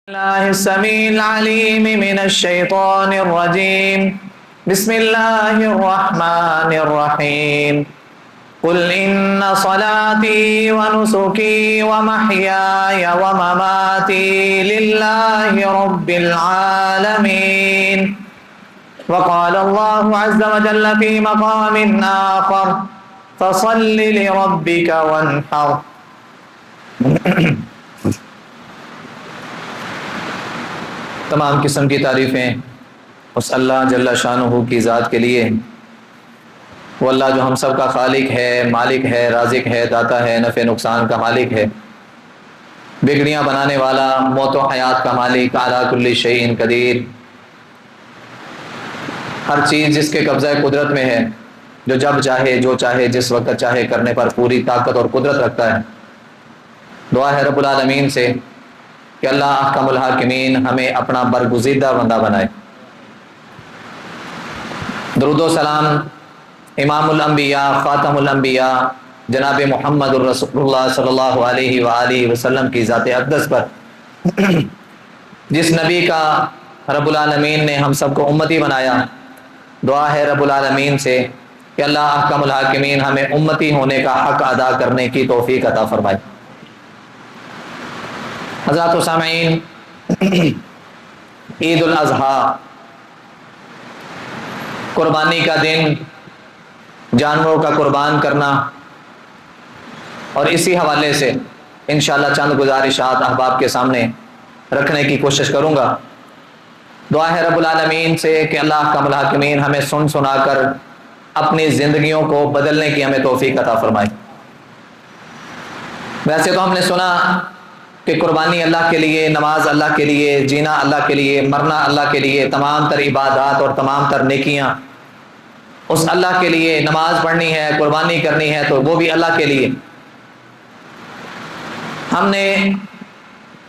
الله السميع العليم من الشيطان الرجيم بسم الله الرحمن الرحيم قل إن صلاتي ونسكي ومحياي ومماتي لله رب العالمين وقال الله عز وجل في مقام آخر فصل لربك وانحر تمام قسم کی تعریفیں اس اللہ جل شانہ کی ذات کے لیے، وہ اللہ جو ہم سب کا خالق ہے، مالک ہے، رازق ہے، داتا ہے، نفع نقصان کا مالک ہے، بگڑیاں بنانے والا، موت و حیات کا مالک، علی کل شیء قدیر، ہر چیز جس کے قبضہ قدرت میں ہے، جو جب چاہے، جو چاہے، جس وقت چاہے کرنے پر پوری طاقت اور قدرت رکھتا ہے۔ دعا ہے رب العالمین سے کہ اللہ احکم الحاکمین ہمیں اپنا برگزیدہ بندہ بنائے۔ درود و سلام امام الانبیاء خاتم الانبیاء جناب محمد الرسول اللہ صلی اللہ علیہ وآلہ وسلم کی ذات اقدس پر، جس نبی کا رب العالمین نے ہم سب کو امتی بنایا۔ دعا ہے رب العالمین سے کہ اللہ احکم الحاکمین ہمیں امتی ہونے کا حق ادا کرنے کی توفیق عطا فرمائے۔ حضرات و سامعین، عید الاضحیٰ، قربانی کا دن، جانوروں کا قربان کرنا، اور اسی حوالے سے انشاءاللہ چند گزارشات احباب کے سامنے رکھنے کی کوشش کروں گا۔ دعا ہے رب العالمین سے کہ اللہ احکم الحاکمین ہمیں سن سنا کر اپنی زندگیوں کو بدلنے کی ہمیں توفیق عطا فرمائے۔ ویسے تو ہم نے سنا کہ قربانی اللہ کے لیے، نماز اللہ کے لیے، جینا اللہ کے لیے، مرنا اللہ کے لیے، تمام تر عبادات اور تمام تر نیکیاں اس اللہ کے لیے، نماز پڑھنی ہے، قربانی کرنی ہے تو وہ بھی اللہ کے لیے۔ ہم نے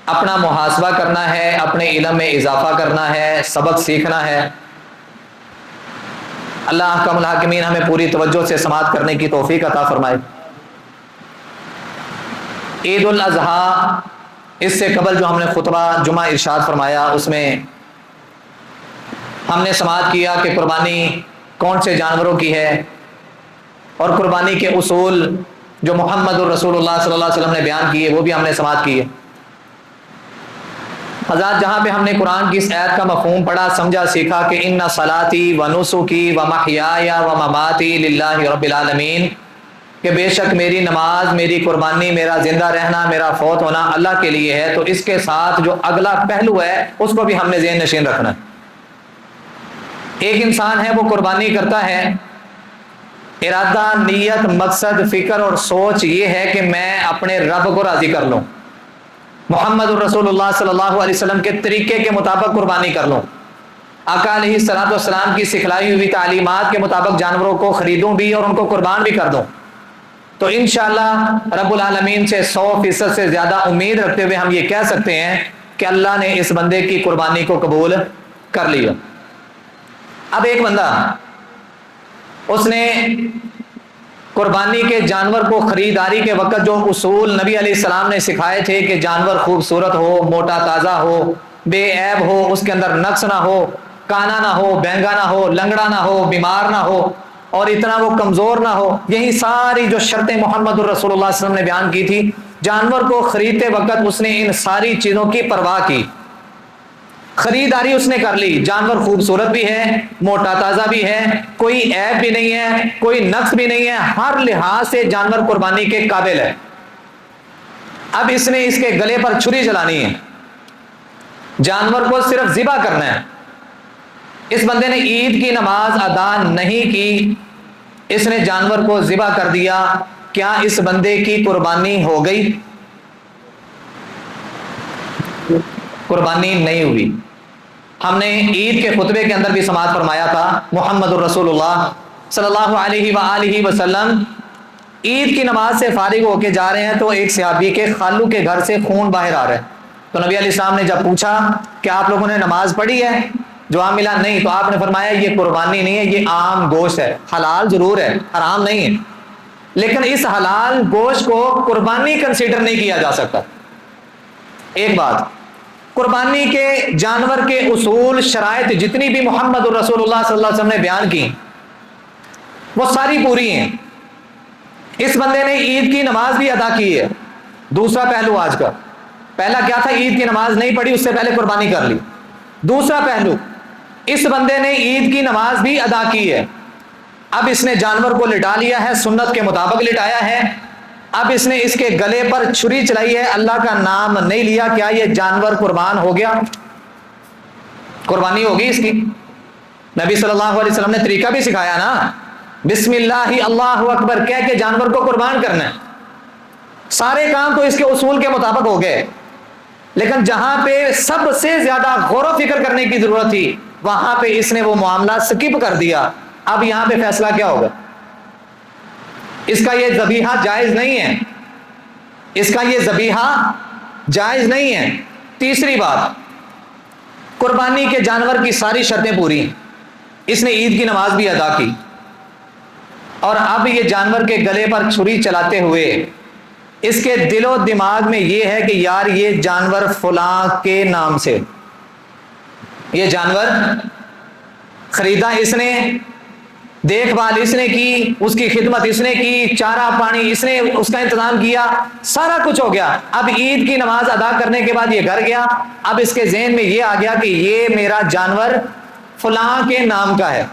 اپنا محاسبہ کرنا ہے، اپنے علم میں اضافہ کرنا ہے، سبق سیکھنا ہے۔ اللہ احکم الحاکمین ہمیں پوری توجہ سے سماعت کرنے کی توفیق عطا فرمائے۔ عید الاضحیٰ، اس سے قبل جو ہم نے خطبہ جمعہ ارشاد فرمایا اس میں ہم نے سماعت کیا کہ قربانی کون سے جانوروں کی ہے، اور قربانی کے اصول جو محمد الرسول اللہ صلی اللہ علیہ وسلم نے بیان کیے وہ بھی ہم نے سماعت کی ہے۔ حضرات، جہاں پہ ہم نے قرآن کی اس آیت کا مفہوم پڑھا، سمجھا، سیکھا کہ ان صلاتی و نسکی و محیای و مماتی للہ رب العالمین، کہ بے شک میری نماز، میری قربانی، میرا زندہ رہنا، میرا فوت ہونا اللہ کے لیے ہے، تو اس کے ساتھ جو اگلا پہلو ہے اس کو بھی ہم نے ذہن نشین رکھنا ہے۔ ایک انسان ہے وہ قربانی کرتا ہے، ارادہ، نیت، مقصد، فکر اور سوچ یہ ہے کہ میں اپنے رب کو راضی کر لوں، محمد الرسول اللہ صلی اللہ علیہ وسلم کے طریقے کے مطابق قربانی کر لوں، آقا علیہ الصلوۃ والسلام کی سکھلائی ہوئی تعلیمات کے مطابق جانوروں کو خریدوں بھی اور ان کو قربان بھی کر دوں۔ تو انشاءاللہ رب العالمین سے 100% سے زیادہ امید رکھتے ہوئے ہم یہ کہہ سکتے ہیں کہ اللہ نے اس بندے کی قربانی کو قبول کر لیا۔ اب ایک بندہ، اس نے قربانی کے جانور کو خریداری کے وقت جو اصول نبی علیہ السلام نے سکھائے تھے کہ جانور خوبصورت ہو، موٹا تازہ ہو، بے عیب ہو، اس کے اندر نقص نہ ہو، کانا نہ ہو، بینگا نہ ہو، لنگڑا نہ ہو، بیمار نہ ہو، اور اتنا وہ کمزور نہ ہو، یہی ساری جو شرطیں محمد الرسول اللہ صلی اللہ علیہ وسلم نے بیان کی تھی، جانور کو خریدتے وقت اس نے ان ساری چیزوں کی پرواہ کی۔ خریداری اس نے کر لی، جانور خوبصورت بھی ہے، موٹا تازہ بھی ہے، کوئی عیب بھی نہیں ہے، کوئی نقص بھی نہیں ہے، ہر لحاظ سے جانور قربانی کے قابل ہے۔ اب اس نے اس کے گلے پر چھری چلانی ہے، جانور کو صرف ذبح کرنا ہے۔ اس بندے نے عید کی نماز ادا نہیں کی، اس نے جانور کو ذبح کر دیا، کیا اس بندے کی قربانی ہو گئی؟ قربانی نہیں ہوئی۔ ہم نے عید کے خطبے کے اندر بھی سماعت فرمایا تھا، محمد الرسول اللہ صلی اللہ علیہ وآلہ وسلم عید کی نماز سے فارغ ہو کے جا رہے ہیں تو ایک صحابی کے خالو کے گھر سے خون باہر آ رہا ہے۔ تو نبی علیہ السلام نے جب پوچھا کہ آپ لوگوں نے نماز پڑھی ہے، جواب ملا نہیں، تو آپ نے فرمایا یہ قربانی نہیں ہے، یہ عام گوشت ہے، حلال ضرور ہے، حرام نہیں ہے، لیکن اس حلال گوشت کو قربانی کنسیڈر نہیں کیا جا سکتا۔ ایک بات، قربانی کے جانور کے اصول شرائط جتنی بھی محمد الرسول اللہ صلی اللہ علیہ وسلم نے بیان کی وہ ساری پوری ہیں. اس بندے نے عید کی نماز بھی ادا کی ہے. دوسرا پہلو آج کا، پہلا کیا تھا؟ عید کی نماز نہیں پڑھی، اس سے پہلے قربانی کر لی. دوسرا پہلو، اس بندے نے عید کی نماز بھی ادا کی ہے. اب اس نے جانور کو لٹا لیا ہے، سنت کے مطابق لٹایا ہے. اب اس نے اس کے گلے پر چھری چلائی ہے، اللہ کا نام نہیں لیا. کیا یہ جانور قربان ہو گیا؟ قربانی ہوگی اس کی. نبی صلی اللہ علیہ وسلم نے طریقہ بھی سکھایا نا، بسم اللہ اللہ اکبر کہہ کے جانور کو قربان کرنا ہے. سارے کام تو اس کے اصول کے مطابق ہو گئے، لیکن جہاں پہ سب سے زیادہ غور و فکر کرنے کی ضرورت تھی وہاں پہ اس نے وہ معاملہ سکپ کر دیا. اب یہاں پہ فیصلہ کیا ہوگا؟ اس کا یہ ذبیحہ جائز نہیں ہے، اس کا یہ ذبیحہ جائز نہیں ہے. تیسری بات، قربانی کے جانور کی ساری شرطیں پوری ہیں. اس نے عید کی نماز بھی ادا کی، اور اب یہ جانور کے گلے پر چھری چلاتے ہوئے اس کے دل و دماغ میں یہ ہے کہ یار یہ جانور فلاں کے نام سے، یہ جانور خریدا اس نے، دیکھ بھال اس نے کی، اس کی خدمت اس نے کی، چارہ پانی اس نے اس کا انتظام کیا، سارا کچھ ہو گیا. اب عید کی نماز ادا کرنے کے بعد یہ گھر گیا. اب اس کے ذہن میں یہ آ گیا کہ یہ میرا جانور فلاں کے نام کا ہے.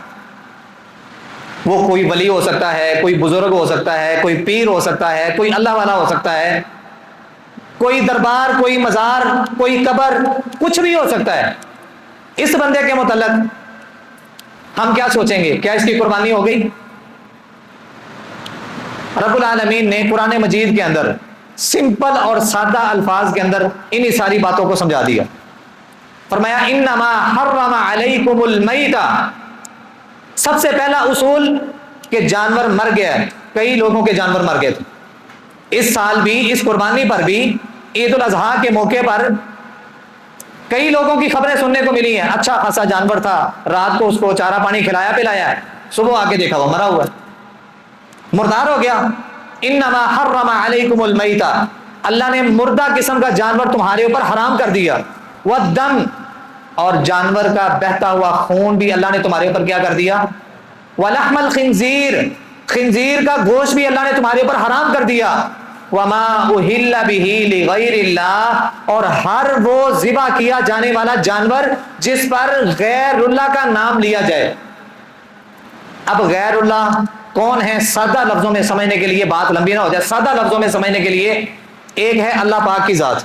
وہ کوئی ولی ہو سکتا ہے، کوئی بزرگ ہو سکتا ہے، کوئی پیر ہو سکتا ہے، کوئی اللہ والا ہو سکتا ہے، کوئی دربار، کوئی مزار، کوئی قبر، کچھ بھی ہو سکتا ہے. اس بندے کے متعلق ہم کیا سوچیں گے؟ کیا اس کی قربانی ہو گئی؟ رب العالمین نے قرآن مجید کے اندر سمپل اور سادہ الفاظ کے اندر انہی ساری باتوں کو سمجھا دیا. فرمایا انما حرم علیکم المیتہ. سب سے پہلا اصول کہ جانور مر گیا ہے. کئی لوگوں کے جانور مر گئے تھے. اس سال بھی، اس قربانی پر بھی، عید الاضحیٰ کے موقع پر کئی لوگوں کی خبریں سننے کو ملی ہیں. اچھا خاصا جانور تھا، رات کو اس کو چارہ پانی کھلایا پلایا ہے، صبح آ کے دیکھا وہ مرا ہوا ہے، مردار ہو گیا. انما حرم علیکم المیتہ. اللہ نے مردہ قسم کا جانور تمہارے اوپر حرام کر دیا. والدم، اور جانور کا بہتا ہوا خون بھی اللہ نے تمہارے اوپر کیا کر دیا. ولحم الخنزیر، خنزیر کا گوشت بھی اللہ نے تمہارے اوپر حرام کر دیا. وما اہل بہ لغیر اللہ، اور ہر وہ ذبح کیا جانے والا جانور جس پر غیر اللہ کا نام لیا جائے. اب غیر اللہ کون ہے؟ سادہ لفظوں میں سمجھنے کے لیے، بات لمبی نہ ہو جائے، سادہ لفظوں میں سمجھنے کے لیے، ایک ہے اللہ پاک کی ذات.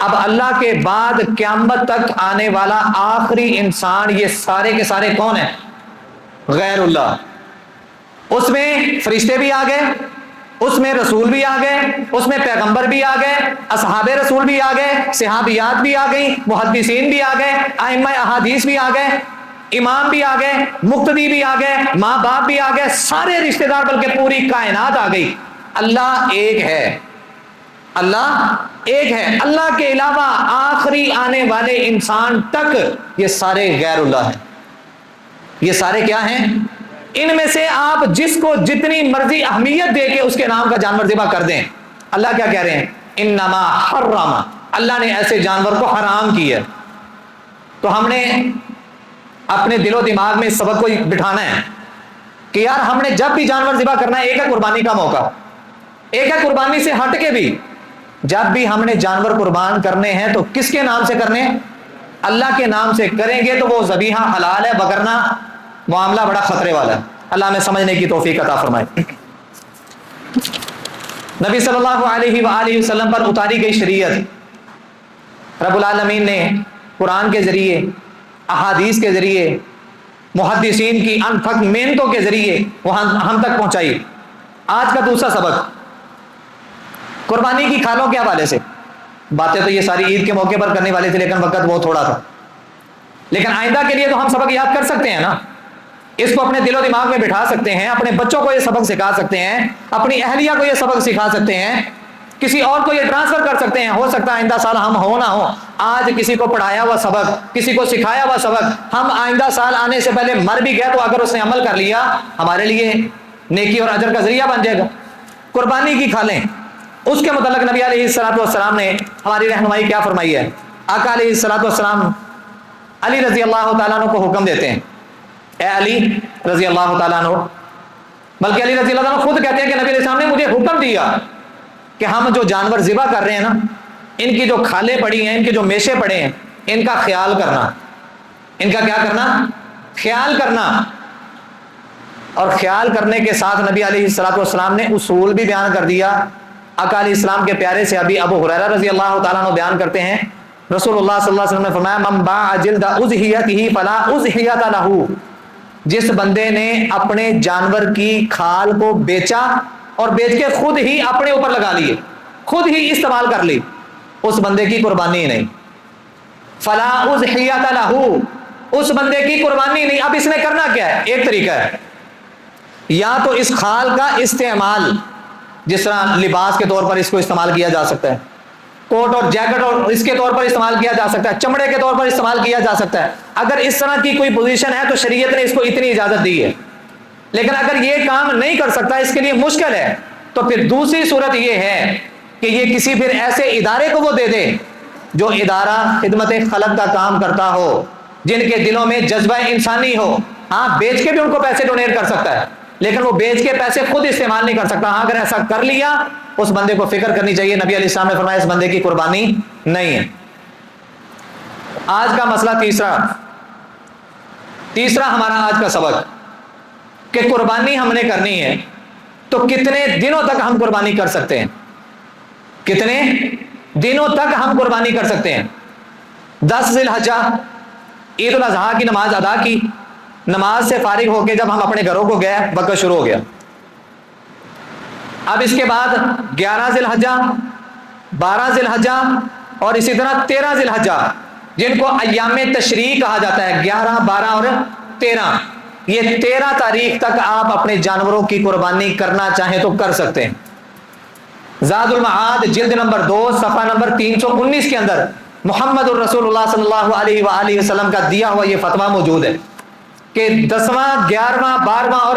اب اللہ کے بعد قیامت تک آنے والا آخری انسان، یہ سارے کے سارے کون ہیں؟ غیر اللہ. اس میں فرشتے بھی آ گئے، اس میں رسول بھی آ گئے، اس میں پیغمبر بھی آ گئے، اصحاب رسول بھی آ گئے، صحابیات بھی آ گئی، محدثین بھی آ گئے، ائمہ احادیث بھی آ گئے، امام بھی آ گئے، مقتدی بھی آ گئے، ماں باپ بھی آ گئے، سارے رشتہ دار، بلکہ پوری کائنات آ گئی. اللہ ایک ہے، اللہ ایک ہے. اللہ کے علاوہ آخری آنے والے انسان تک یہ سارے غیر اللہ ہیں. یہ سارے کیا ہیں؟ ان میں سے آپ جس کو جتنی مرضی اہمیت دے کے اس کے نام کا جانور ذبح کر دیں. اللہ کیا کہہ رہے ہیں؟ انما حرم، اللہ نے ایسے جانور کو حرام کیا. تو ہم نے اپنے دل و دماغ میں اس سبق کو بٹھانا ہے کہ یار ہم نے جب بھی جانور ذبح کرنا ہے، ایک ہے قربانی کا موقع، ایک ہے قربانی سے ہٹ کے بھی، جب بھی ہم نے جانور قربان کرنے ہیں تو کس کے نام سے کرنے ہیں؟ اللہ کے نام سے کریں گے تو وہ ذبیحہ حلال ہے، وگرنہ معاملہ بڑا خطرے والا ہے. اللہ میں سمجھنے کی توفیق عطا فرمائے. نبی صلی اللہ علیہ وآلہ وسلم پر اتاری گئی شریعت رب العالمین نے قرآن کے ذریعے، احادیث کے ذریعے، محدثین کی انتھک محنتوں کے ذریعے وہ ہم تک پہنچائی. آج کا دوسرا سبق قربانی کی کھالوں کے حوالے سے. باتیں تو یہ ساری عید کے موقع پر کرنے والے تھے، لیکن وقت بہت تھوڑا تھا. لیکن آئندہ کے لیے تو ہم سبق یاد کر سکتے ہیں نا، اس کو اپنے دل و دماغ میں بٹھا سکتے ہیں، اپنے بچوں کو یہ سبق سکھا سکتے ہیں، اپنی اہلیہ کو یہ سبق سکھا سکتے ہیں، کسی اور کو یہ ٹرانسفر کر سکتے ہیں. ہو سکتا ہے آئندہ سال ہم ہو نہ ہو، آج کسی کو پڑھایا ہوا سبق، کسی کو سکھایا ہوا سبق، ہم آئندہ سال آنے سے پہلے مر بھی گئے تو اگر اس نے عمل کر لیا ہمارے لیے نیکی اور اجر کا ذریعہ بن جائے گا. قربانی کی کھالیں، اس کے متعلق نبی علیہ الصلوۃ والسلام نے ہماری رہنمائی کیا فرمائی ہے؟ آقا علیہ الصلوۃ والسلام علی رضی اللہ تعالیٰ عنہ کو حکم دیتے ہیں، اے علی رضی اللہ تعالیٰ عنہ، بلکہ علی رضی اللہ عنہ خود کہتے ہیں کہ نبی علیہ السلام نے مجھے حکم دیا کہ ہم جو جانور ذبح کر رہے ہیں نا، ان کی جو کھالیں پڑی ہیں، ان کے جو میشے پڑے ہیں، ان کا خیال کرنا، ان کا کیا کرنا؟ خیال کرنا۔ اور خیال کرنے کے ساتھ نبی علیہ الصلوۃ والسلام نے اصول بھی بیان کر دیا۔ آقا علیہ السلام کے پیارے سے ابھی ابو ہریرہ رضی اللہ تعالیٰ عنہ بیان کرتے ہیں، رسول اللہ صلی اللہ علیہ وسلم نے فرمایا من باع جلد اضحیتہ فلا اضحیۃ لہ، جس بندے نے اپنے جانور کی کھال کو بیچا اور بیچ کے خود ہی اپنے اوپر لگا لیے، خود ہی استعمال کر لی، اس بندے کی قربانی نہیں، فلا اضحیۃ لہ، اس بندے کی قربانی نہیں۔ اب اس نے کرنا کیا ہے؟ ایک طریقہ ہے، یا تو اس کھال کا استعمال جس طرح لباس کے طور پر اس کو استعمال کیا جا سکتا ہے، کوٹ اور جیکٹ اور اس کے طور پر استعمال کیا جا سکتا ہے، چمڑے کے طور پر استعمال کیا جا سکتا ہے، اگر اس طرح کی کوئی پوزیشن ہے تو شریعت نے اس کو اتنی اجازت دی ہے۔ لیکن اگر یہ کام نہیں کر سکتا، اس کے لیے مشکل ہے، تو پھر دوسری صورت یہ ہے کہ یہ کسی پھر ایسے ادارے کو وہ دے دے جو ادارہ خدمت خلق کا کام کرتا ہو، جن کے دلوں میں جذبہ انسانی ہو۔ ہاں بیچ کے بھی ان کو پیسے ڈونیٹ کر سکتا ہے، لیکن وہ بیچ کے پیسے خود استعمال نہیں کر سکتا۔ ہاں اگر ایسا کر لیا، اس بندے کو فکر کرنی چاہیے، نبی علیہ السلام نے فرمایا اس بندے کی قربانی نہیں ہے۔ آج کا مسئلہ تیسرا ہمارا آج کا سبق کہ قربانی ہم نے کرنی ہے تو کتنے دنوں تک ہم قربانی کر سکتے ہیں؟ کتنے دنوں تک ہم قربانی کر سکتے ہیں؟ 10 ذی الحجہ عید الاضحیٰ کی نماز ادا کی، نماز سے فارغ ہو کے جب ہم اپنے گھروں کو گئے، وقت شروع ہو گیا۔ اب اس کے بعد 11 ذی الحجہ، 12 ذی الحجہ اور اسی طرح 13 ذی الحجہ، جن کو ایام تشریق کہا جاتا ہے، 11، 12 اور 13، یہ 13 تاریخ تک آپ اپنے جانوروں کی قربانی کرنا چاہیں تو کر سکتے ہیں۔ زاد المعاد جلد نمبر 2 صفحہ نمبر 319 کے اندر محمد الرسول اللہ صلی اللہ علیہ وآلہ وسلم کا دیا ہوا یہ فتویٰ موجود ہے کہ 10واں، 11واں، 12واں اور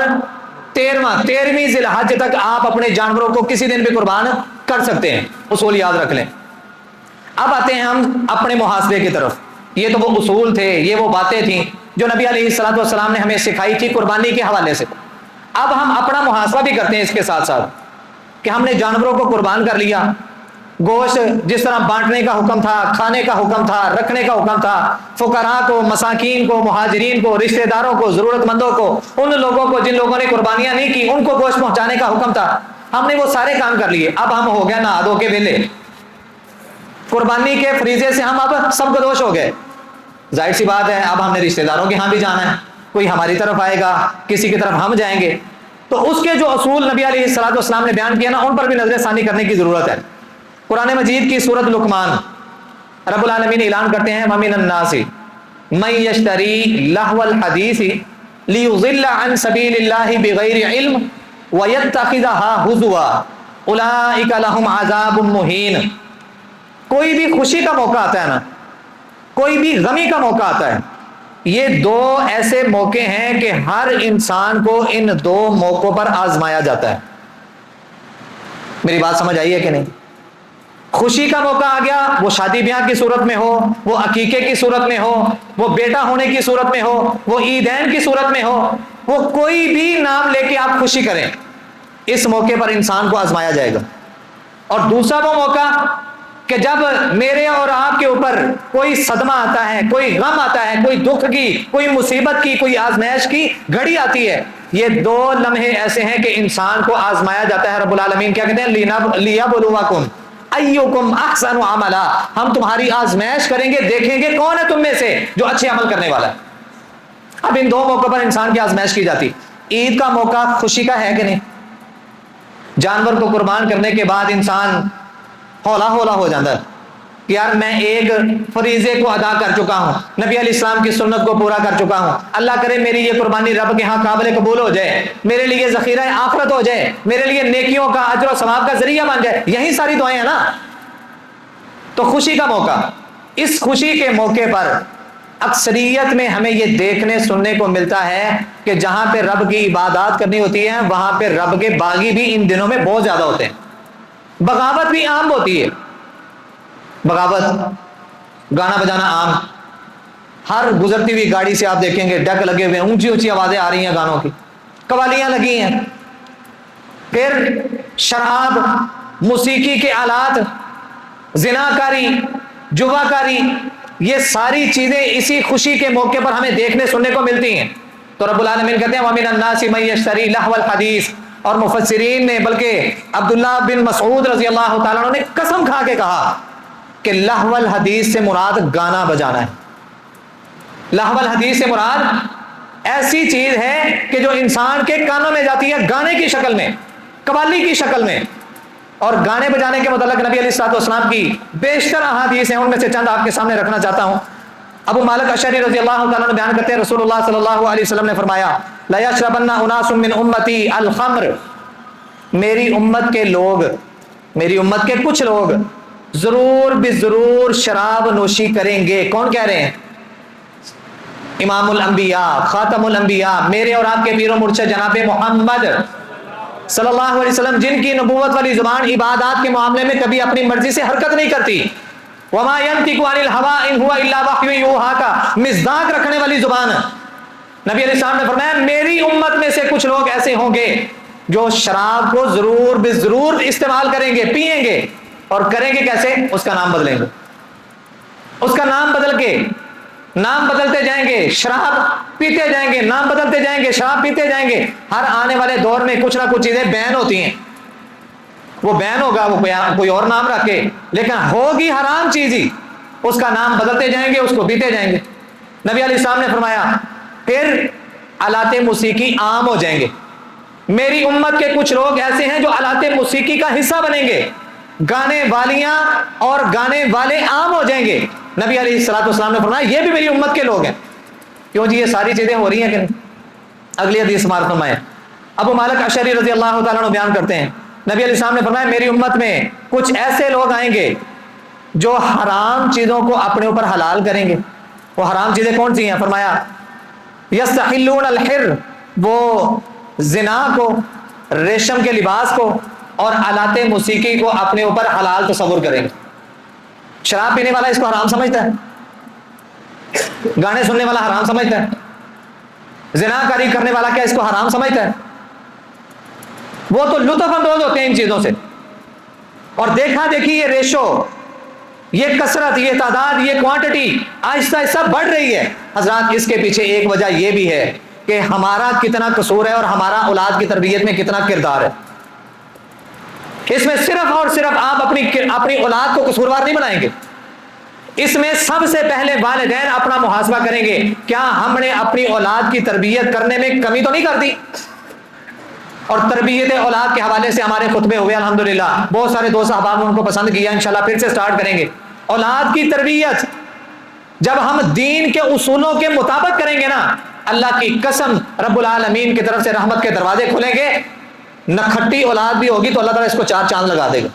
13ویں ذی الحج تک آپ اپنے جانوروں کو کسی دن بھی قربان کر سکتے ہیں۔ اصول یاد رکھ لیں۔ اب آتے ہیں ہم اپنے محاسبے کی طرف۔ یہ تو وہ اصول تھے، یہ وہ باتیں تھیں جو نبی علیہ الصلوۃ والسلام نے ہمیں سکھائی تھی قربانی کے حوالے سے۔ اب ہم اپنا محاسبہ بھی کرتے ہیں اس کے ساتھ ساتھ کہ ہم نے جانوروں کو قربان کر لیا، گوشت جس طرح بانٹنے کا حکم تھا، کھانے کا حکم تھا، رکھنے کا حکم تھا، فقراء کو، مساکین کو، مہاجرین کو، رشتہ داروں کو، ضرورت مندوں کو، ان لوگوں کو جن لوگوں نے قربانیاں نہیں کی ان کو گوشت پہنچانے کا حکم تھا، ہم نے وہ سارے کام کر لیے۔ اب ہم ہو گئے نہا دھو کے ویلے، قربانی کے فریضے سے ہم اب سب دوش ہو گئے۔ ظاہر سی بات ہے اب ہم نے رشتہ داروں کے ہاں بھی جانا ہے، کوئی ہماری طرف آئے گا، کسی کی طرف ہم جائیں گے، تو اس کے جو اصول نبی علیہ الصلوۃ والسلام نے بیان کیا نا، ان پر بھی نظر ثانی کرنے کی ضرورت ہے۔ قرآن مجید کی سورۃ لقمان رب العالمین اعلان کرتے ہیں وَمِنَ النَّاسِ مَن يَشْتَرِي لَهْوَ الْحَدِيثِ لِيُضِلَّ عَن سَبِيلِ اللَّهِ بِغَيْرِ عِلْمٍ وَيَتَّخِذَهَا هُزُوًا أُولَٰئِكَ لَهُمْ عَذَابٌ مُّهِينٌ۔ کوئی بھی خوشی کا موقع آتا ہے نا، کوئی بھی غمی کا موقع آتا ہے، یہ دو ایسے موقع ہیں کہ ہر انسان کو ان دو موقعوں پر آزمایا جاتا ہے۔ میری بات سمجھ آئی ہے کہ نہیں؟ خوشی کا موقع آ گیا، وہ شادی بیاہ کی صورت میں ہو، وہ عقیقے کی صورت میں ہو، وہ بیٹا ہونے کی صورت میں ہو، وہ عیدین کی صورت میں ہو، وہ کوئی بھی نام لے کے آپ خوشی کریں، اس موقع پر انسان کو آزمایا جائے گا۔ اور دوسرا وہ موقع کہ جب میرے اور آپ کے اوپر کوئی صدمہ آتا ہے، کوئی غم آتا ہے، کوئی دکھ کی، کوئی مصیبت کی، کوئی آزمائش کی گھڑی آتی ہے، یہ دو لمحے ایسے ہیں کہ انسان کو آزمایا جاتا ہے۔ رب العالمین کیا کہتے ہیں؟ لیبلوکم ایکم احسن عملا، ہم تمہاری آزمائش کریں گے، دیکھیں گے کون ہے تم میں سے جو اچھے عمل کرنے والا ہے۔ اب ان دو موقع پر انسان کی آزمائش کی جاتی۔ عید کا موقع خوشی کا ہے کہ نہیں؟ جانور کو قربان کرنے کے بعد انسان ہولا ہولا ہو جاتا ہے کہ یار میں ایک فریضے کو ادا کر چکا ہوں، نبی علیہ السلام کی سنت کو پورا کر چکا ہوں، اللہ کرے میری یہ قربانی رب کے ہاں قابل قبول ہو جائے، میرے لیے ذخیرہ آخرت ہو جائے، میرے لیے نیکیوں کا اجر و ثواب کا ذریعہ بن جائے، یہی ساری دعائیں ہیں نا۔ تو خوشی کا موقع، اس خوشی کے موقع پر اکثریت میں ہمیں یہ دیکھنے سننے کو ملتا ہے کہ جہاں پہ رب کی عبادات کرنی ہوتی ہے وہاں پہ رب کے باغی بھی ان دنوں میں بہت زیادہ ہوتے ہیں، بغاوت بھی عام ہوتی ہے۔ بغاوت گانا بجانا عام، ہر گزرتی ہوئی گاڑی سے آپ دیکھیں گے ڈیک لگے ہوئے ہیں، اونچی اونچی آوازیں آ رہی ہیں گانوں کی، قوالیاں لگی ہیں. پھر شراب، موسیقی کے آلات، زنا کاری، جوا کاری، یہ ساری چیزیں اسی خوشی کے موقع پر ہمیں دیکھنے سننے کو ملتی ہیں. تو رب العالمین کہتے ہیں وَمِنَ النَّاسِ مَن يَشْتَرِي لَهْوَ الْحَدِيثِ. اور مفسرین نے بلکہ عبداللہ بن مسعود رضی اللہ تعالیٰ عنہ نے قسم کھا کے کہا کہ لہو الحدیث سے مراد گانا بجانا ہے. لہو الحدیث سے مراد ایسی چیز ہے کہ جو انسان کے کانوں میں جاتی ہے گانے کی شکل میں، قوالی کی شکل میں. اور گانے بجانے کے متعلق نبی علیہ الصلوۃ والسلام کی بیشتر احادیث ہیں، ان میں سے چند آپ کے سامنے رکھنا چاہتا ہوں. ابو مالک اشعری رضی اللہ تعالیٰ عنہ بیان کرتے ہیں رسول اللہ صلی اللہ علیہ وسلم نے فرمایا لا یشربن اناس من امتی الخمر. میری امت کے لوگ، میری امت کے کچھ لوگ ضرور ضرور شراب نوشی کریں گے. کون کہہ رہے ہیں؟ امام الانبیاء، خاتم الانبیاء، میرے اور آپ کے پیر و مرشد جناب محمد صلی اللہ علیہ وسلم، جن کی نبوت والی زبان عبادات کے معاملے میں کبھی اپنی مرضی سے حرکت نہیں کرتی. وما ينطق عن الهوى ان هو الا وحي يوحى کا مصداق رکھنے والی زبان. نبی علیہ السلام نے فرمایا میری امت میں سے کچھ لوگ ایسے ہوں گے جو شراب کو ضرور ضرور استعمال کریں گے، پیئیں گے. اور کریں گے کیسے؟ اس کا نام بدلیں گے، اس کا نام بدل کے، نام بدلتے جائیں گے، شراب پیتے جائیں گے، نام بدلتے جائیں گے، شراب پیتے جائیں گے. ہر آنے والے دور میں کچھ نہ کچھ چیزیں بین ہوتی ہیں. وہ بین ہوگا، وہ کوئی اور نام رکھے، لیکن ہوگی حرام چیز ہی، اس کا نام بدلتے جائیں گے، اس کو پیتے جائیں گے. نبی علیہ السلام نے فرمایا پھر آلات موسیقی عام ہو جائیں گے. میری امت کے کچھ لوگ ایسے ہیں جو آلات موسیقی کا حصہ بنیں گے، گانے والیاں اور گانے والے عام ہو جائیں گے. نبی علیہ الصلوۃ والسلام نے فرمایا یہ بھی میری امت کے لوگ ہیں. کیوں جی؟ یہ ساری چیزیں ہو رہی ہیں کہ نہیں؟ اگلی حدیث مارک فرمائے ابو مالک اشعری رضی اللہ تعالیٰ عنہ بیان کرتے ہیں نبی علیہ السلام نے فرمایا میری امت میں کچھ ایسے لوگ آئیں گے جو حرام چیزوں کو اپنے اوپر حلال کریں گے. وہ حرام چیزیں کون سی ہیں؟ فرمایا یستحلون الحر، وہ زنا کو، ریشم کے لباس کو اور آلات موسیقی کو اپنے اوپر حلال تصور کریں گے. شراب پینے والا اس کو حرام سمجھتا ہے، گانے سننے والا حرام سمجھتا ہے، زنا کاری کرنے والا کیا اس کو حرام سمجھتا ہے؟ وہ تو لطف اندوز ہوتے ہیں ان چیزوں سے. اور دیکھا دیکھی یہ ریشو، یہ کثرت، یہ تعداد، یہ کوانٹٹی آہستہ آہستہ بڑھ رہی ہے. حضرات اس کے پیچھے ایک وجہ یہ بھی ہے کہ ہمارا کتنا قصور ہے اور ہمارا اولاد کی تربیت میں کتنا کردار ہے. اس میں صرف اور صرف آپ اپنی اولاد کو قصوروار نہیں بنائیں گے، اس میں سب سے پہلے والدین اپنا محاسبہ کریں گے. کیا ہم نے اپنی اولاد کی تربیت کرنے میں کمی تو نہیں کر دی؟ اور تربیت اولاد کے حوالے سے ہمارے خطبے ہوئے الحمدللہ، بہت سارے دوست احباب نے ان کو پسند کیا، انشاءاللہ پھر سے سٹارٹ کریں گے. اولاد کی تربیت جب ہم دین کے اصولوں کے مطابق کریں گے نا، اللہ کی قسم رب العالمین کی طرف سے رحمت کے دروازے کھلیں گے. نکھٹی اولاد بھی ہوگی تو اللہ تعالیٰ اس کو 4 چاند لگا دے گا،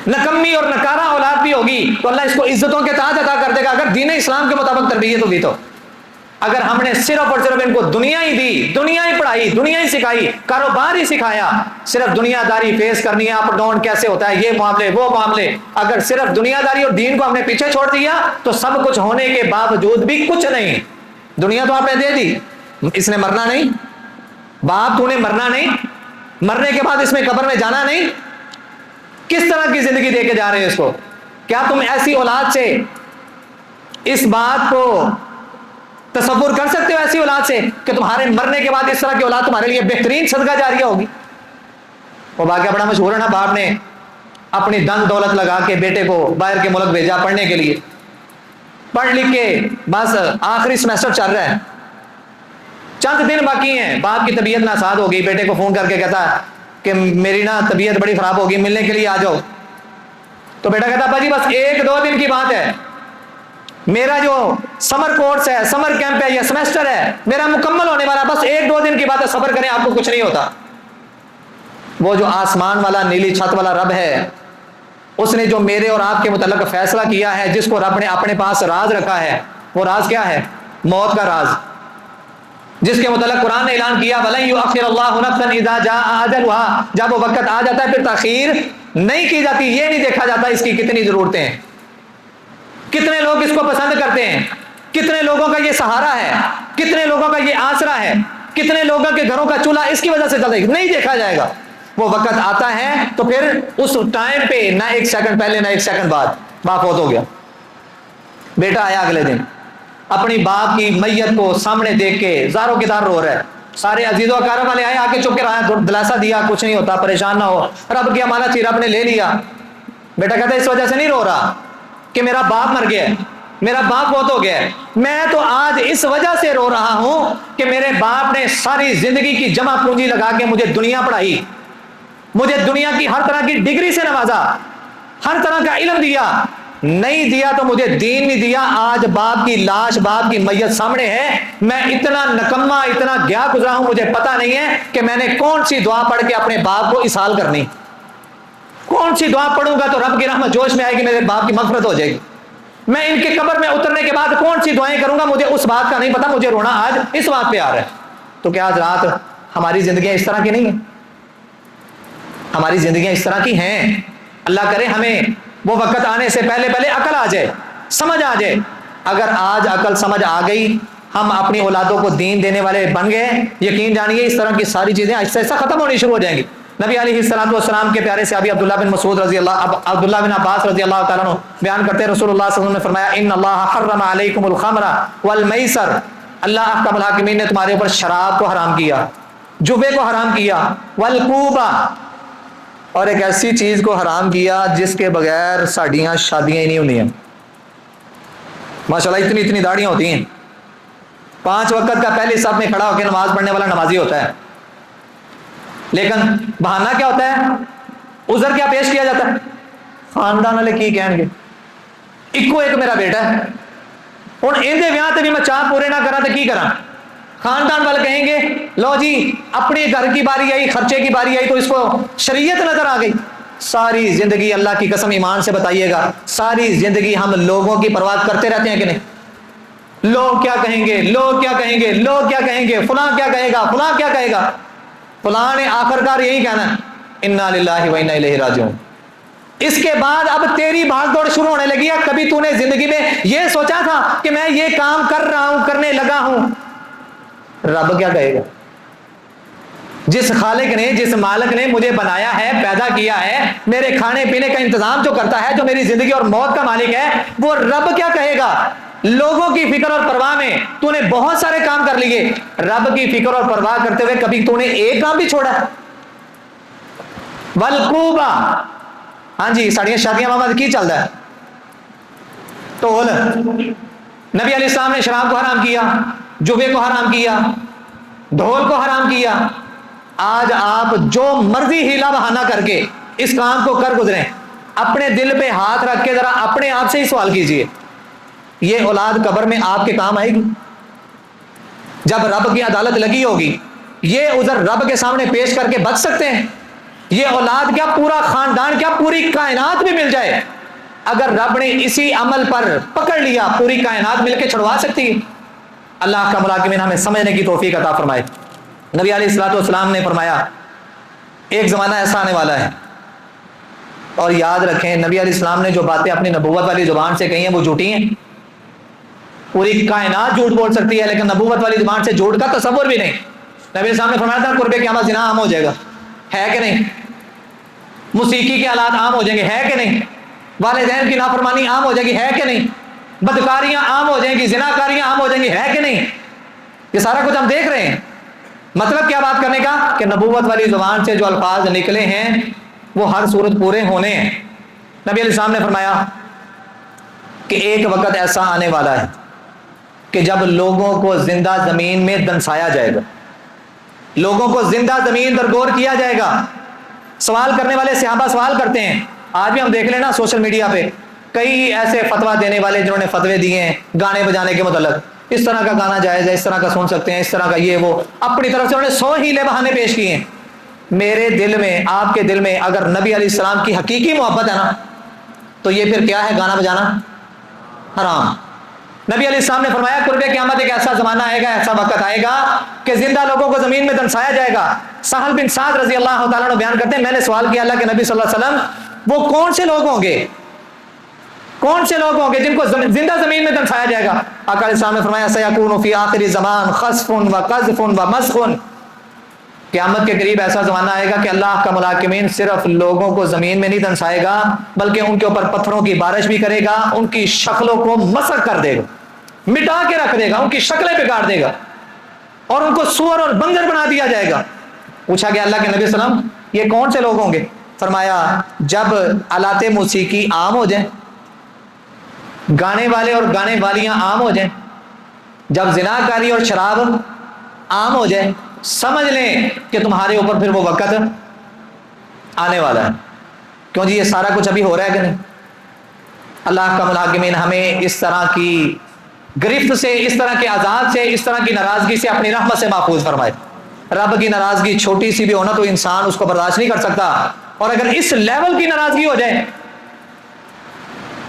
نکمی اور نکارا اولاد بھی ہوگی تو اللہ اس کو عزتوں کے تاج عطا کر دے گا اگر دین اسلام کے مطابق تربیت ہوگی. تو اگر ہم نے صرف اور صرف ان کو دنیا ہی دی، دنیا ہی پڑھائی، دنیا ہی سکھائی، کاروبار ہی سکھایا، صرف دنیا داری فیس کرنی ہے، اپ ڈاؤن کیسے ہوتا ہے، یہ معاملے وہ معاملے، اگر صرف دنیا داری اور دین کو ہم نے پیچھے چھوڑ دیا تو سب کچھ ہونے کے باوجود بھی کچھ نہیں. دنیا تو آپ نے دے دی، اس نے مرنا نہیں، باپ تو نے مرنا نہیں، مرنے کے بعد اس میں قبر میں جانا نہیں. کس طرح کی زندگی دے کے جا رہے ہیں اس کو؟ کیا تم ایسی اولاد سے اس بات کو تصور کر سکتے ہو، ایسی اولاد سے کہ تمہارے مرنے کے بعد اس طرح کی اولاد تمہارے لیے بہترین صدقہ جاریہ ہوگی؟ وہ واقعہ بڑا مشہور ہے نا، باپ نے اپنی دن دولت لگا کے بیٹے کو باہر کے ملک بھیجا پڑھنے کے لیے، پڑھ لکھ کے بس آخری سمیسٹر چل رہا ہے، چند دن باقی ہیں، باپ کی طبیعت ناساز ہو گئی، بیٹے کو فون کر کے کہتا کہ میری نا طبیعت بڑی خراب ہوگی، ملنے کے لیے آ جاؤ. تو بیٹا کہتا ابا جی بس 1-2 دن کی بات ہے، میرا جو سمر کورس ہے، سمر کیمپ ہے یا سمیسٹر ہے میرا مکمل ہونے والا، بس 1-2 دن کی بات ہے، صبر کریں، آپ کو کچھ نہیں ہوتا. وہ جو آسمان والا نیلی چھت والا رب ہے، اس نے جو میرے اور آپ کے متعلق فیصلہ کیا ہے، جس کو رب نے اپنے پاس راز رکھا ہے، وہ راز کیا ہے؟ موت کا راز، جس کے متعلق قرآن نے اعلان کیا وَلَن يُؤَخِّرَ اللَّهُ نَفْسًا إِذَا جَاءَ أَجَلُهَا، جب وہ وقت آ جاتا ہے پھر تاخیر نہیں کی جاتی. یہ نہیں دیکھا جاتا اس کی کتنی ضرورتیں ہیں، کتنے لوگ اس کو پسند کرتے ہیں، کتنے لوگوں کا یہ سہارا ہے، کتنے لوگوں کا یہ آسرا ہے، کتنے لوگوں کے گھروں کا چولہا اس کی وجہ سے چلتا ہے، نہیں دیکھا جائے گا۔ وہ وقت آتا ہے تو پھر اس ٹائم پہ نہ ایک سیکنڈ پہلے نہ ایک سیکنڈ بعد باپ فوت ہو گیا، بیٹا آیا اگلے دن اپنی باپ کی میت کو سامنے دیکھ کے زاروں کے دار رو رہا ہے، سارے عزیز و اقارب والے آئے، آ کے چپ کے رہا، دلاسا دیا کچھ نہیں ہوتا، پریشان نہ ہو، رب کی امانت تھی، رب نے لے لیا۔ بیٹا کہتا ہے اس وجہ سے نہیں رو رہا کہ میرا باپ مر گیا ہے، میرا باپ فوت ہو گیا ہے، میں تو آج اس وجہ سے رو رہا ہوں کہ میرے باپ نے ساری زندگی کی جمع پونجی لگا کے مجھے دنیا پڑھائی، مجھے دنیا کی ہر طرح کی ڈگری سے نوازا، ہر طرح کا علم دیا، نہیں دیا تو مجھے دین نہیں دیا۔ آج باپ کی لاش، باپ کی میت سامنے ہے، میں اتنا نکما، اتنا گیا گزرا ہوں، مجھے پتا نہیں ہے کہ میں نے کون سی دعا پڑھ کے اپنے باپ کو اسحال کرنی، کون سی دعا پڑھوں گا تو رب کی رحمت جوش میں آئے گی، میرے باپ کی مغفرت ہو جائے گی، میں ان کے قبر میں اترنے کے بعد کون سی دعائیں کروں گا، مجھے اس بات کا نہیں پتا، مجھے رونا آج اس بات پہ آ رہا ہے۔ تو کیا آج رات ہماری زندگیاں اس طرح کی نہیں ہیں؟ ہماری زندگیاں اس طرح کی ہیں۔ اللہ کرے ہمیں وہ وقت آنے سے پہلے پہلے عقل آ جائے، سمجھ آ جائے۔ اگر آج عقل سمجھ آ گئی، ہم اپنی اولادوں کو دین دینے والے بن گئے، یقین جانیے اس طرح کی ساری چیزیں آہستہ آہستہ ختم ہونی شروع ہو جائیں گی۔ نبی علیہ الصلوۃ والسلام کے پیارے صحابی عبداللہ بن مسعود رضی اللہ، عبداللہ بن عباس رضی اللہ تعالیٰ عنہ بیان کرتے ہیں، رسول اللہ صلی اللہ علیہ وسلم نے فرمایا ان اللہ حرم علیکم الخمر والمیسر، اللہ احکم الحاکمین نے تمہارے اوپر شراب کو حرام کیا، جوے کو حرام کیا، والکوبہ، اور ایک ایسی چیز کو حرام کیا جس کے بغیر ساڈیاں شادیاں ہی نہیں ہونی ہیں۔ ماشاءاللہ اتنی اتنی داڑیاں ہوتی ہیں، 5 وقت کا پہلے صف میں کھڑا ہو کے نماز پڑھنے والا نمازی ہوتا ہے، لیکن بہانہ کیا ہوتا ہے، عذر کیا پیش کیا جاتا ہے، خاندان والے کی کہیں گے اکو ایک میرا بیٹا ہے، ہوں اندے ویاہ تے بھی میں چاہ پورے نہ کرا تو کی کرا، خاندان والے کہیں گے لو جی اپنے گھر کی باری آئی، خرچے کی باری آئی تو اس کو شریعت نظر آ گئی۔ ساری زندگی اللہ کی قسم ایمان سے بتائیے گا، ساری زندگی ہم لوگوں کی پرواہ کرتے رہتے ہیں کہ نہیں؟ لوگ کیا کہیں گے، لوگ کیا کہیں گے، لوگ کیا کہیں گے، فلاں کیا کہے گا، فلاں کیا کہے گا، فلاں نے آخرکار یہی کہنا ہے انا للہ و انا الیہ راجعون۔ اس کے بعد اب تیری بھاگ دوڑ شروع ہونے لگی ہے، کبھی تو نے زندگی میں یہ سوچا تھا کہ میں یہ کام کر رہا ہوں، کرنے لگا ہوں، رب کیا کہے گا؟ جس خالق نے، جس مالک نے مجھے بنایا ہے، پیدا کیا ہے، میرے کھانے پینے کا انتظام جو کرتا ہے، جو میری زندگی اور موت کا مالک ہے، وہ رب کیا کہے گا؟ لوگوں کی فکر اور پرواہ میں تو نے بہت سارے کام کر لیے، رب کی فکر اور پرواہ کرتے ہوئے کبھی تو نے ایک کام بھی چھوڑا؟ والکوبہ، ہاں جی ساڑیاں شادیاں محمد کی چلتا ہے، ٹول، نبی علیہ السلام نے شراب کو حرام کیا، جوے کو حرام کیا، ڈھول کو حرام کیا۔ آج آپ جو مرضی ہیلا بہانہ کر کے اس کام کو کر گزریں، اپنے دل پہ ہاتھ رکھ کے ذرا اپنے آپ سے ہی سوال کیجئے، یہ اولاد قبر میں آپ کے کام آئے گی؟ جب رب کی عدالت لگی ہوگی، یہ عذر رب کے سامنے پیش کر کے بچ سکتے ہیں؟ یہ اولاد کیا، پورا خاندان کیا، پوری کائنات بھی مل جائے، اگر رب نے اسی عمل پر پکڑ لیا پوری کائنات مل کے چھڑوا سکتی ہے۔ اللہ کا ملاکمین ہمیں سمجھنے کی توفیق عطا فرمائے۔ نبی علیہ الصلوۃ والسلام نے فرمایا ایک زمانہ ایسا آنے والا ہے، اور یاد رکھیں نبی علیہ السلام نے جو باتیں اپنی نبوت والی زبان سے کہی ہیں وہ جھوٹی ہیں، پوری کائنات جھوٹ بول سکتی ہے لیکن نبوت والی زبان سے جھوٹ کا تصور بھی نہیں۔ نبی علیہ السلام نے فرمایا تھا قرب قیامت زنا عام ہو جائے گا، ہے کہ نہیں؟ موسیقی کے آلات عام ہو جائیں گے، ہے کہ نہیں؟ والدین کی نافرمانی عام ہو جائے گی، ہے کہ نہیں؟ بدکاریاں عام ہو جائیں گی، زناکاریاں عام ہو جائیں گی، ہے کہ نہیں؟ یہ سارا کچھ ہم دیکھ رہے ہیں۔ مطلب کیا بات کرنے کا کہ نبوت والی زبان سے جو الفاظ نکلے ہیں وہ ہر صورت پورے ہونے ہیں۔ نبی علیہ السلام نے فرمایا کہ ایک وقت ایسا آنے والا ہے کہ جب لوگوں کو زندہ زمین میں دنسایا جائے گا، لوگوں کو زندہ زمین درگور کیا جائے گا۔ سوال کرنے والے صحابہ سوال کرتے ہیں، آج بھی ہم دیکھ لیں نا سوشل میڈیا پہ کئی ایسے فتویٰ دینے والے جنہوں نے فتوے دیے ہیں گانے بجانے کے متعلق، اس طرح کا گانا جائز ہے، اس طرح کا سن سکتے ہیں، اس طرح کا یہ وہ، اپنی طرف سے انہوں نے 100 ہیلے بہانے پیش کیے ہیں۔ میرے دل میں، آپ کے دل میں اگر نبی علیہ السلام کی حقیقی محبت ہے نا تو یہ پھر کیا ہے؟ گانا بجانا حرام۔ نبی علیہ السلام نے فرمایا قرب قیامت ایک ایسا زمانہ آئے گا، ایسا وقت آئے گا کہ زندہ لوگوں کو زمین میں دنسایا جائے گا۔ سہل بن سعد رضی اللہ تعالیٰ عنہ بیان کرتے ہیں میں نے سوال کیا اللہ کے نبی صلی اللہ علیہ وسلم وہ کون سے لوگ ہوں گے کون سے لوگ ہوں گے جن کو زندہ زمین میں دفنایا جائے گا؟ آقا علیہ السلام نے فرمایا سیکون فی آخر زمان خسف و قذف و مسخ، قیامت کے قریب ایسا زمانہ آئے گا کہ اللہ کا ملاکمین صرف لوگوں کو زمین میں نہیں دنسائے گا بلکہ ان کے اوپر پتھروں کی بارش بھی کرے گا، ان کی شکلوں کو مسخ کر دے گا، مٹا کے رکھ دے گا، ان کی شکلیں بگاڑ دے گا اور ان کو سور اور بندر بنا دیا جائے گا۔ پوچھا گیا اللہ کے نبی صلی اللہ علیہ وسلم یہ کون سے لوگ ہوں گے؟ فرمایا جب آلات موسیقی عام ہو جائیں، گانے والے اور گانے والیاں عام ہو جائیں، جب زناکاری اور شراب عام ہو جائے، سمجھ لیں کہ تمہارے اوپر پھر وہ وقت آنے والا ہے۔ کیوں جی یہ سارا کچھ ابھی ہو رہا ہے کہ نہیں؟ اللہ کا ملاکمین ہمیں اس طرح کی گرفت سے، اس طرح کے عذاب سے، اس طرح کی ناراضگی سے اپنی رحمت سے محفوظ فرمائے۔ رب کی ناراضگی چھوٹی سی بھی ہونا تو انسان اس کو برداشت نہیں کر سکتا، اور اگر اس لیول کی ناراضگی ہو جائے،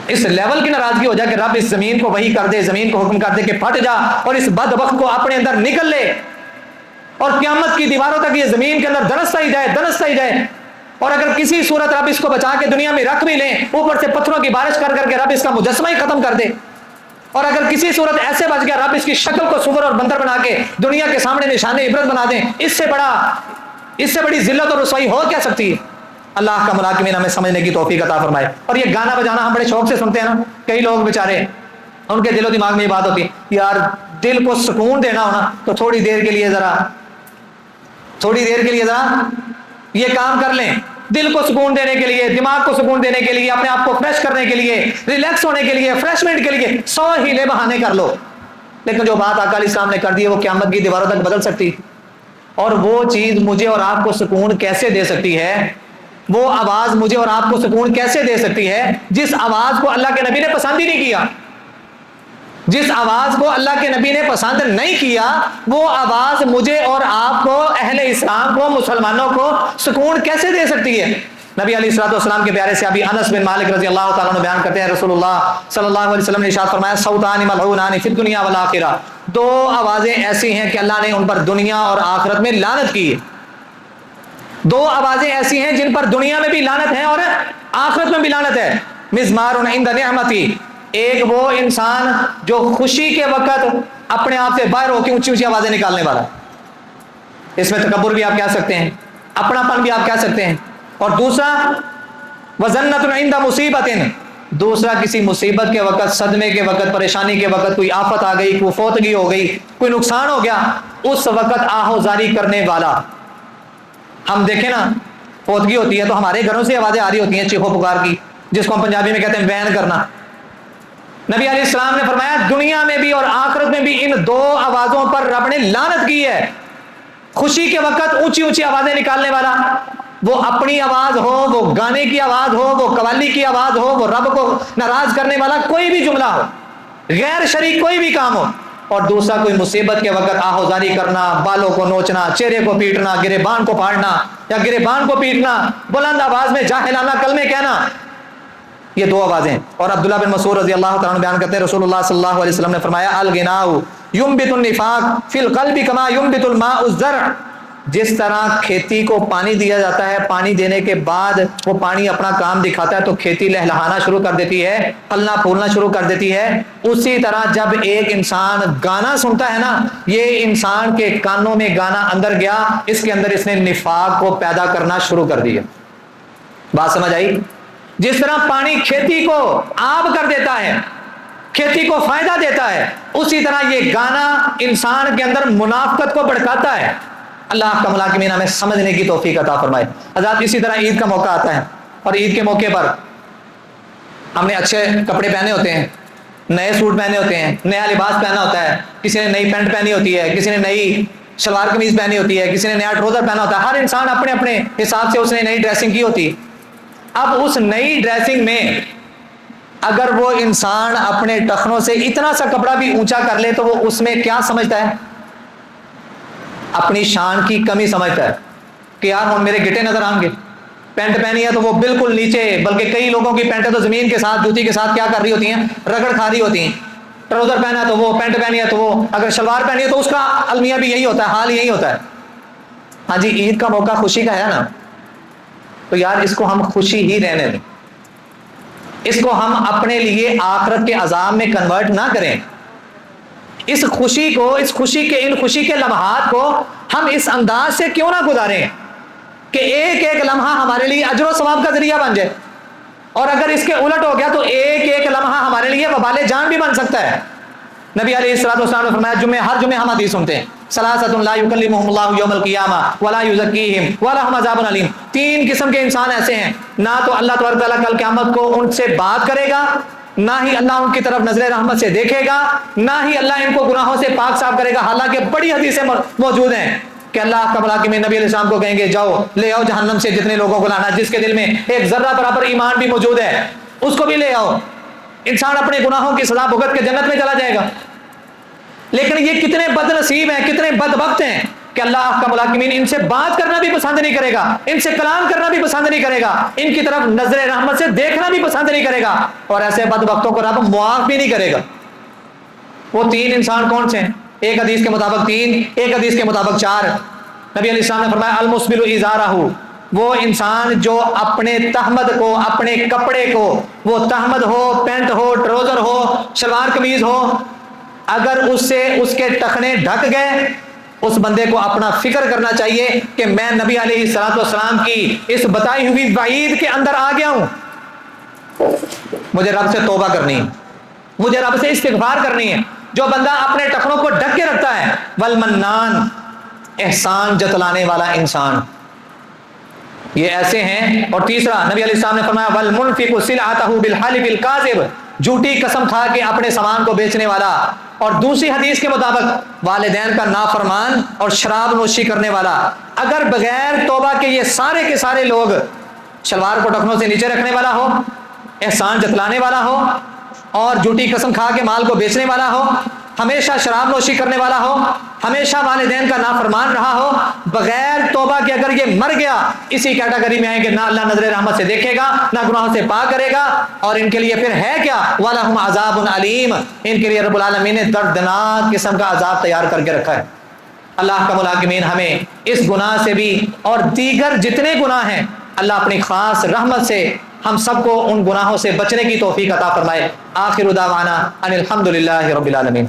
اس لیول کی ناراضگی ہو جائے کہ رب اس زمین کو وہی کر دے، زمین کو حکم کر دے کہ پھٹ جا اور اس بدبخت کو اپنے اندر نکل لے اور قیامت کی دیواروں تک یہ زمین کے اندر دنستا ہی جائے، اور اگر کسی صورت رب اس کو بچا کے دنیا میں رکھ بھی لیں، اوپر سے پتھروں کی بارش کر کر کے رب اس کا مجسمہ ہی ختم کر دے، اور اگر کسی صورت ایسے بچ گیا رب اس کی شکل کو سور اور بندر بنا کے دنیا کے سامنے نشان عبرت بنا دیں، اس سے بڑی ذلت اور رسوائی ہو کیا سکتی ہے؟ اللہ کا ملاکمین ہمیں سمجھنے کی توفیق عطا فرمائے۔ اور یہ گانا بجانا ہم بڑے شوق سے سنتے ہیں نا، کئی لوگ بیچارے ان کے دل و دماغ میں یہ بات ہوتی ہے یار دل کو سکون دینا ہونا تو تھوڑی دیر کے لیے ذرا یہ کام کر لیں، دل کو سکون دینے کے لیے، دماغ کو سکون دینے کے لیے، اپنے آپ کو فریش کرنے کے لیے، ریلیکس ہونے کے لیے، فریشمنٹ کے لیے 100 ہیلے بہانے کر لو، لیکن جو بات آقا علیہ السلام نے کر دی ہے وہ قیامت کی دیواروں تک بدل سکتی، اور وہ چیز مجھے اور آپ کو سکون کیسے دے سکتی ہے، وہ آواز مجھے اور آپ کو سکون کیسے دے سکتی ہے جس آواز کو اللہ کے نبی نے پسند ہی نہیں کیا، جس آواز کو اللہ کے نبی نے پسند نہیں کیا وہ آواز مجھے اور آپ کو، اہل اسلام کو، مسلمانوں کو سکون کیسے دے سکتی ہے؟ نبی علیہ الصلوۃ والسلام کے پیارے صحابی انس بن مالک رضی اللہ تعالیٰ عنہ بیان کرتے ہیں رسول اللہ صلی اللہ علیہ وسلم نے ارشاد فرمایا صوتان ملعونان فی الدنیا والآخرہ، 2 آوازیں ایسی ہیں کہ اللہ نے ان پر دنیا اور آخرت میں لعنت کی ہے، 2 آوازیں ایسی ہیں جن پر دنیا میں بھی لعنت ہے اور آخرت میں بھی لعنت ہے۔ مزمار عند نعمتی، ایک وہ انسان جو خوشی کے وقت اپنے آپ سے باہر ہو کے اونچی اونچی آوازیں نکالنے والا، اس میں تکبر بھی آپ کہہ سکتے ہیں، اپنا پن بھی آپ کہہ سکتے ہیں، اور دوسرا وزنت عند مصیبت، دوسرا کسی مصیبت کے وقت، صدمے کے وقت، پریشانی کے وقت، کوئی آفت آ گئی، کوئی فوتگی ہو گئی، کوئی نقصان ہو گیا، اس وقت آہوزاری کرنے والا۔ ہم دیکھیں نا فوتگی ہوتی ہے تو ہمارے گھروں سے آوازیں آ رہی ہوتی ہیں چیخو پکار کی، جس کو ہم پنجابی میں کہتے ہیں وین کرنا۔ نبی علیہ السلام نے فرمایا دنیا میں بھی اور آخرت میں بھی ان 2 آوازوں پر رب نے لعنت کی ہے۔ خوشی کے وقت اونچی اونچی آوازیں نکالنے والا، وہ اپنی آواز ہو، وہ گانے کی آواز ہو، وہ قوالی کی آواز ہو، وہ رب کو ناراض کرنے والا کوئی بھی جملہ ہو، غیر شریک کوئی بھی کام ہو، اور دوسرا کوئی مصیبت کے وقت آہوزاری کرنا، بالوں کو نوچنا، چہرے کو پیٹنا، گریبان کو پھاڑنا یا گریبان کو پیٹنا، بلند آواز میں جاہلانہ کلمے کہنا، یہ 2 آوازیں۔ اور عبداللہ بن مسعود رضی اللہ تعالیٰ عنہ بیان کرتے ہیں رسول اللہ صلی اللہ علیہ وسلم نے فرمایا الغناء ينبت النفاق فی القلب کما ينبت الماء الزرع، جس طرح کھیتی کو پانی دیا جاتا ہے، پانی دینے کے بعد وہ پانی اپنا کام دکھاتا ہے تو کھیتی لہلہانا شروع کر دیتی ہے، پھلنا پھولنا شروع کر دیتی ہے، اسی طرح جب ایک انسان گانا سنتا ہے نا، یہ انسان کے کانوں میں گانا اندر گیا، اس کے اندر اس نے نفاق کو پیدا کرنا شروع کر دیا۔ بات سمجھ آئی؟ جس طرح پانی کھیتی کو آب کر دیتا ہے، کھیتی کو فائدہ دیتا ہے، اسی طرح یہ گانا انسان کے اندر منافقت کو بھڑکاتا ہے۔ اللہ کا ملاکمین ہمیں سمجھنے کی توفیق عطا فرمائے۔ حضرات اسی طرح عید کا موقع آتا ہے اور عید کے موقع پر ہم نے اچھے کپڑے پہنے ہوتے ہیں، نئے سوٹ پہنے ہوتے ہیں، نیا لباس پہنا ہوتا ہے، کسی نے نئی پینٹ پہنی ہوتی ہے، کسی نے نئی شلوار قمیض پہنی ہوتی ہے، کسی نے نیا ٹراؤزر پہنا ہوتا ہے، ہر انسان اپنے اپنے حساب سے اس نے نئی ڈریسنگ کی ہوتی۔ اب اس نئی ڈریسنگ میں اگر وہ انسان اپنے ٹخنوں سے اتنا سا کپڑا بھی اونچا کر لے تو وہ اس میں کیا سمجھتا ہے؟ اپنی شان کی کمی سمجھتا ہے کہ یار ہوں میرے گٹے نظر آئیں گے۔ پینٹ پہنی ہے تو وہ بالکل نیچے، بلکہ کئی لوگوں کی پینٹیں تو زمین کے ساتھ، جوتی کے ساتھ کیا کر رہی ہوتی ہیں؟ رگڑ کھا رہی ہوتی ہیں۔ ٹراؤزر پہنا ہے تو وہ، پینٹ پہنی ہے تو وہ، اگر شلوار پہنی ہے تو اس کا المیہ بھی یہی ہوتا ہے، حال یہی ہوتا ہے۔ ہاں جی عید کا موقع خوشی کا ہے نا، تو یار اس کو ہم خوشی ہی رہنے دیں۔ اس کو ہم اپنے لیے آخرت کے عذاب میں کنورٹ نہ کریں. اس خوشی کے لمحات کو ہم اس انداز سے کیوں نہ گزاریں کہ ایک ایک لمحہ ہمارے لیے اجر و ثواب کا ذریعہ بن جائے, اور اگر اس کے الٹ ہو گیا تو ایک ایک لمحہ ہمارے لیے وبال جان بھی بن سکتا ہے. نبی علیہ الصلوۃ والسلام نے فرمایا, ہر جمعے ہم حدیث سنتے ہیں, ثلاثۃ لا یکلمہم اللہ یوم القیامہ ولا یزکیہم ولہم عذاب علیم. 3 قسم کے انسان ایسے ہیں, نہ تو اللہ تبارک تعالیٰ کل قیامت کو ان سے بات کرے گا, نہ ہی اللہ ان کی طرف نظر رحمت سے دیکھے گا, نہ ہی اللہ ان کو گناہوں سے پاک صاف کرے گا. حالانکہ بڑی حدیثیں موجود ہیں کہ اللہ کا بلا کے نبی علیہ السلام کو کہیں گے, جاؤ لے آؤ جہنم سے جتنے لوگوں کو لانا, جس کے دل میں ایک ذرہ برابر ایمان بھی موجود ہے اس کو بھی لے آؤ. انسان اپنے گناہوں کی سزا بھگت کے جنت میں چلا جائے گا. لیکن یہ کتنے بد نصیب ہیں, کتنے بدبخت ہیں کہ اللہ کا ملاقمین ان سے بات کرنا بھی پسند نہیں کرے گا, ان سے کلام کرنا بھی پسند نہیں کرے گا, ان کی طرف نظر رحمت سے دیکھنا بھی پسند نہیں کرے گا, اور ایسے بدبختوں کو رب معاف بھی نہیں کرے گا. وہ 3 انسان کون سے ہیں؟ ایک حدیث کے مطابق 3, ایک حدیث کے مطابق 4. نبی علیہ السلام نے فرمایا المسبل ازارہ, وہ انسان جو اپنے تہمد کو, اپنے کپڑے کو, وہ تہمد ہو, پینٹ ہو, ٹروزر ہو, شلوار قمیض ہو, اگر اس سے اس کے ٹخنے ڈھک گئے, اس بندے کو اپنا فکر کرنا چاہیے کہ میں نبی علیہ الصلوۃ والسلام کی اس بتائی ہوئی وعید کے اندر آ گیا ہوں, مجھے رب سے توبہ کرنی ہے, مجھے رب سے استغفار کرنی ہے. جو بندہ اپنے ٹخنوں کو ڈھک کے رکھتا ہے, والمنان, احسان جتلانے والا انسان, یہ ایسے ہیں. اور تیسرا نبی علیہ السلام نے فرمایا والمنفق سلعتہ بالحلف الکاذب, جھوٹی قسم کھا کے اپنے سامان کو بیچنے والا. اور دوسری حدیث کے مطابق والدین کا نافرمان اور شراب نوشی کرنے والا. اگر بغیر توبہ کے یہ سارے کے سارے لوگ شلوار کو ٹخنوں سے نیچے رکھنے والا ہو, احسان جتلانے والا ہو, اور جھوٹی قسم کھا کے مال کو بیچنے والا ہو, ہمیشہ شراب نوشی کرنے والا ہو, ہمیشہ والدین کا نافرمان رہا ہو, بغیر توبہ کے اگر یہ مر گیا, اسی کیٹیگری میں آئیں گے, نہ اللہ نظر رحمت سے دیکھے گا, نہ گناہوں سے پاک کرے گا, اور ان کے لیے پھر ہے کیا, وَلَهُمْ عَذَابٌ عَلِيمٌ, ان کے لیے رب العالمین نے دردناک قسم کا عذاب تیار کر کے رکھا ہے. اللہ کا ملاقمین ہمیں اس گناہ سے بھی اور دیگر جتنے گناہ ہیں, اللہ اپنی خاص رحمت سے ہم سب کو ان گناہوں سے بچنے کی توفیق عطا فرمائے. آخر دعوانا ان الحمدللہ رب العالمین.